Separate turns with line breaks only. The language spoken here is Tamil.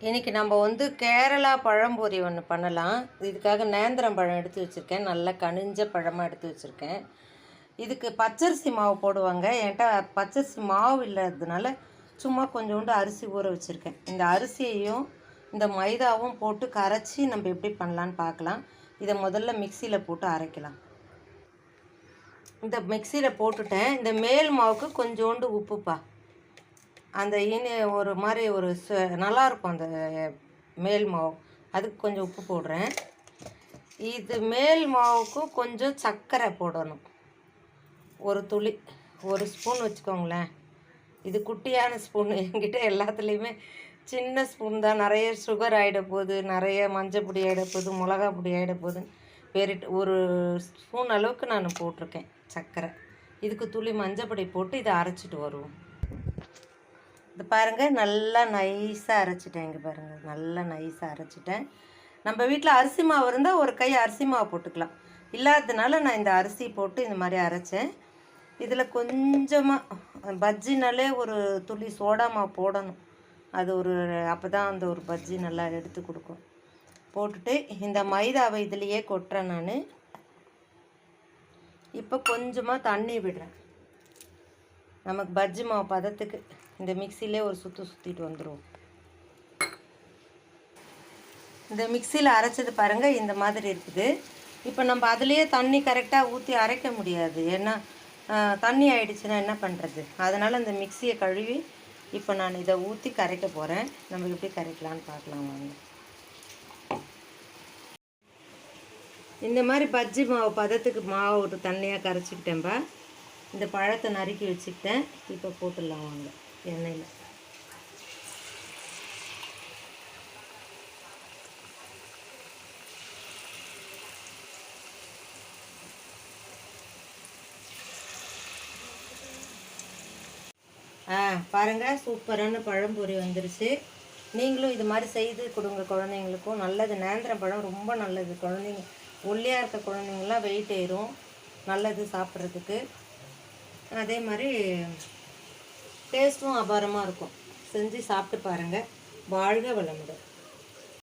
இன்றைக்கி நம்ம வந்து கேரளா பழம்பொரி ஒன்று பண்ணலாம். இதுக்காக நேந்திரம் பழம் எடுத்து வச்சுருக்கேன். நல்லா கனிஞ்ச பழமாக எடுத்து வச்சுருக்கேன். இதுக்கு பச்சரிசி மாவு போடுவாங்க. என்கிட்ட பச்சரிசி மாவு இல்லாததுனால சும்மா கொஞ்சோண்டு அரிசி ஊற வச்சுருக்கேன். இந்த அரிசியையும் இந்த மைதாவும் போட்டு கரைச்சி நம்ம எப்படி பண்ணலான்னு பார்க்கலாம். இதை முதல்ல மிக்சியில் போட்டு அரைக்கலாம். இந்த மிக்சியில் போட்டுட்டேன். இந்த மேல் மாவுக்கு கொஞ்சோண்டு உப்புப்பா. அந்த ஒரு மாதிரி நல்லாயிருக்கும் அந்த மேல் மாவு. அதுக்கு கொஞ்சம் உப்பு போடுறேன். இது மேல் மாவுக்கும் கொஞ்சம் சர்க்கரை போடணும். ஒரு துளி, ஒரு ஸ்பூன் வச்சுக்கோங்களேன். இது குட்டியான ஸ்பூன். என்கிட்ட எல்லாத்துலேயுமே சின்ன ஸ்பூன் தான். நிறைய சுகர் ஆகிட போகுது, நிறைய மஞ்சள் பொடி ஆகிட போகுது, மிளகா பொடி ஆகிட போகுதுன்னு ஒரு ஸ்பூன் அளவுக்கு நான் போட்டிருக்கேன் சர்க்கரை. இதுக்கு துளி மஞ்சள் பொடி போட்டு இதை அரைச்சிட்டு வருவோம். இது பாருங்கள், நல்லா நைஸாக அரைச்சிட்டேன். இங்கே பாருங்கள், நல்லா நைஸாக அரைச்சிட்டேன். நம்ம வீட்டில் அரிசி மாவு இருந்தால் ஒரு கை அரிசி மாவு போட்டுக்கலாம். இல்லாததுனால நான் இந்த அரிசி போட்டு இந்த மாதிரி அரைச்சேன். இதில் கொஞ்சமாக பஜ்ஜினாலே ஒரு துளி சோடா மாவு போடணும். அது அப்போ தான் அந்த ஒரு பஜ்ஜி நல்லா எடுத்து கொடுக்கும். போட்டுட்டு இந்த மைதாவை இதுலேயே கொட்டுறேன் நான். இப்போ கொஞ்சமாக தண்ணி விடுறேன். நமக்கு பஜ்ஜி மாவு பதத்துக்கு இந்த மிக்சிலே ஒரு சுற்றிட்டு வந்துடுவோம். இந்த மிக்சியில் அரைச்சது பாருங்கள், இந்த மாதிரி இருக்குது. இப்போ நம்ம அதுலேயே தண்ணி கரெக்டாக ஊற்றி அரைக்க முடியாது. ஏன்னா தண்ணி ஆயிடுச்சுன்னா என்ன பண்ணுறது? அதனால் இந்த மிக்சியை கழுவி இப்போ நான் இதை ஊற்றி கரைக்க போகிறேன். நம்ம எப்படி கரைக்கலான்னு பார்க்கலாம் வாங்க. இந்த மாதிரி பஜ்ஜி மாவு பதத்துக்கு மாவு தண்ணியாக கரைச்சிக்கிட்டேன்பா. இந்த பழத்தை நறுக்கி வச்சுக்கிட்டேன். இப்போ போட்டுடலாம் வாங்க எண்ணெயில். பாருங்கள், சூப்பரான பழம்பொரி வந்துருச்சு. நீங்களும் இது மாதிரி செய்து கொடுங்க குழந்தைங்களுக்கும். நல்லது, நேந்திரம் பழம் ரொம்ப நல்லது. குழந்தைங்க ஒல்லியாக இருக்க குழந்தைங்களாம் வெயிட் ஏறும், நல்லது சாப்பிட்றதுக்கு. அதே மாதிரி டேஸ்ட்டும் அபாரமாக இருக்கும். செஞ்சு சாப்பிட்டு பாருங்கள். வாழ்க வளமுடன்.